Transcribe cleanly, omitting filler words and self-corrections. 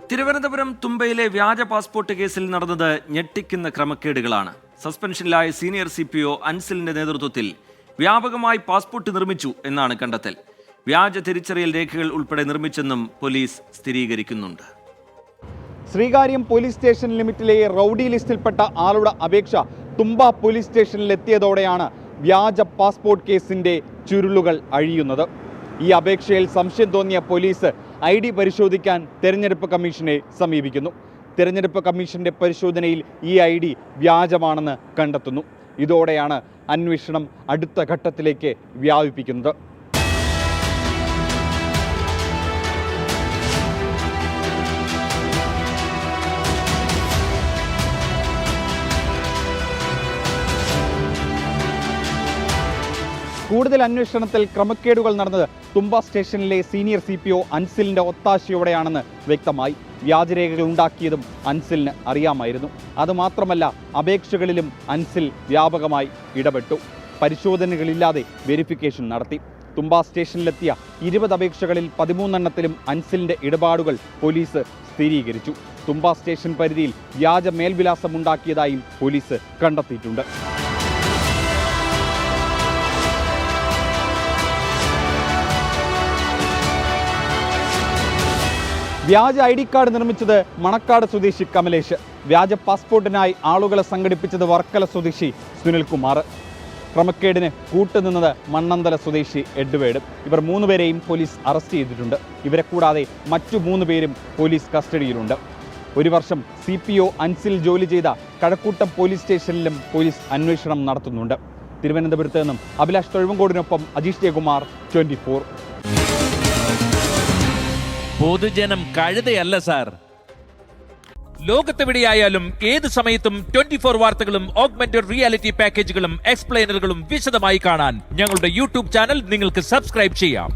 തിരുവനന്തപുരം തുമ്പയിലെ വ്യാജ പാസ്പോർട്ട് കേസിൽ നടന്നത് ഞെട്ടിക്കുന്ന ക്രമക്കേടുകളാണ്. സസ്പെൻഷനിലായ സീനിയർ CPO അൻസിലിന്റെ നേതൃത്വത്തിൽ വ്യാപകമായി പാസ്പോർട്ട് നിർമ്മിച്ചു എന്നാണ് കണ്ടെത്തൽ. വ്യാജ തിരിച്ചറിയൽ രേഖകൾ ഉൾപ്പെടെ നിർമ്മിച്ചെന്നും പോലീസ് സ്ഥിരീകരിക്കുന്നുണ്ട്. ശ്രീകാര്യം പോലീസ് സ്റ്റേഷൻ ലിമിറ്റിലെ റൌഡി ലിസ്റ്റിൽപ്പെട്ട ആളുടെ അപേക്ഷ തുമ്പ പോലീസ് സ്റ്റേഷനിൽ എത്തിയതോടെയാണ് വ്യാജ പാസ്പോർട്ട് കേസിന്റെ ചുരുളുകൾ അഴിയുന്നത്. ഈ അപേക്ഷയിൽ സംശയം തോന്നിയ പോലീസ് ID പരിശോധിക്കാൻ തെരഞ്ഞെടുപ്പ് കമ്മീഷനെ സമീപിക്കുന്നു. തെരഞ്ഞെടുപ്പ് കമ്മീഷന്റെ പരിശോധനയിൽ ഈ ID വ്യാജമാണെന്ന് കണ്ടെത്തുന്നു. ഇതോടെയാണ് അന്വേഷണം അടുത്ത ഘട്ടത്തിലേക്ക് വ്യാപിപ്പിക്കുന്നത്. കൂടുതൽ അന്വേഷണത്തിൽ ക്രമക്കേടുകൾ നടന്നത് തുമ്പ സ്റ്റേഷനിലെ സീനിയർ CPO അൻസിലിന്റെ ഒത്താശയോടെയാണെന്ന് വ്യക്തമായി. വ്യാജരേഖകൾ ഉണ്ടാക്കിയതും അൻസിലിന് അറിയാമായിരുന്നു. അതുമാത്രമല്ല, അപേക്ഷകളിലും അൻസിൽ വ്യാപകമായി ഇടപെട്ടു. പരിശോധനകളില്ലാതെ വെരിഫിക്കേഷൻ നടത്തി. തുമ്പ സ്റ്റേഷനിലെത്തിയ 20 അപേക്ഷകളിൽ 13 അൻസിലിന്റെ ഇടപാടുകൾ പോലീസ് സ്ഥിരീകരിച്ചു. തുമ്പ സ്റ്റേഷൻ പരിധിയിൽ വ്യാജ മേൽവിലാസം ഉണ്ടാക്കിയതായും പോലീസ് കണ്ടെത്തിയിട്ടുണ്ട്. വ്യാജ ID കാർഡ് നിർമ്മിച്ചത് മണക്കാട് സ്വദേശി കമലേഷ്. വ്യാജ പാസ്പോർട്ടിനായി ആളുകളെ സംഘടിപ്പിച്ചത് വർക്കല സ്വദേശി സുനിൽകുമാർ. ക്രമക്കേടിന് കൂട്ടുനിന്നത് മണ്ണന്തല സ്വദേശി എഡ്വേർഡ്. ഇവർ 3 പേരെയും പോലീസ് അറസ്റ്റ് ചെയ്തിട്ടുണ്ട്. ഇവരെ കൂടാതെ മറ്റു 3 പേരും പോലീസ് കസ്റ്റഡിയിലുണ്ട്. 1 വർഷം CPO അൻസിൽ ജോലി ചെയ്ത കഴക്കൂട്ടം പോലീസ് സ്റ്റേഷനിലും പോലീസ് അന്വേഷണം നടത്തുന്നുണ്ട്. തിരുവനന്തപുരത്ത് നിന്നും അഭിലാഷ് തൊഴുവങ്കോടിനൊപ്പം അജീഷ് ജയകുമാർ, 24. പൊതുജനം കഴുതയല്ല സാർ. ലോകത്തെവിടെയായാലും ഏത് സമയത്തും 24 വാർത്തകളും ഓഗ്മെന്റഡ് റിയാലിറ്റി പാക്കേജുകളും എക്സ്പ്ലെയിനറുകളും വിശദമായി കാണാൻ ഞങ്ങളുടെ YouTube ചാനൽ നിങ്ങൾക്ക് സബ്സ്ക്രൈബ് ചെയ്യാം.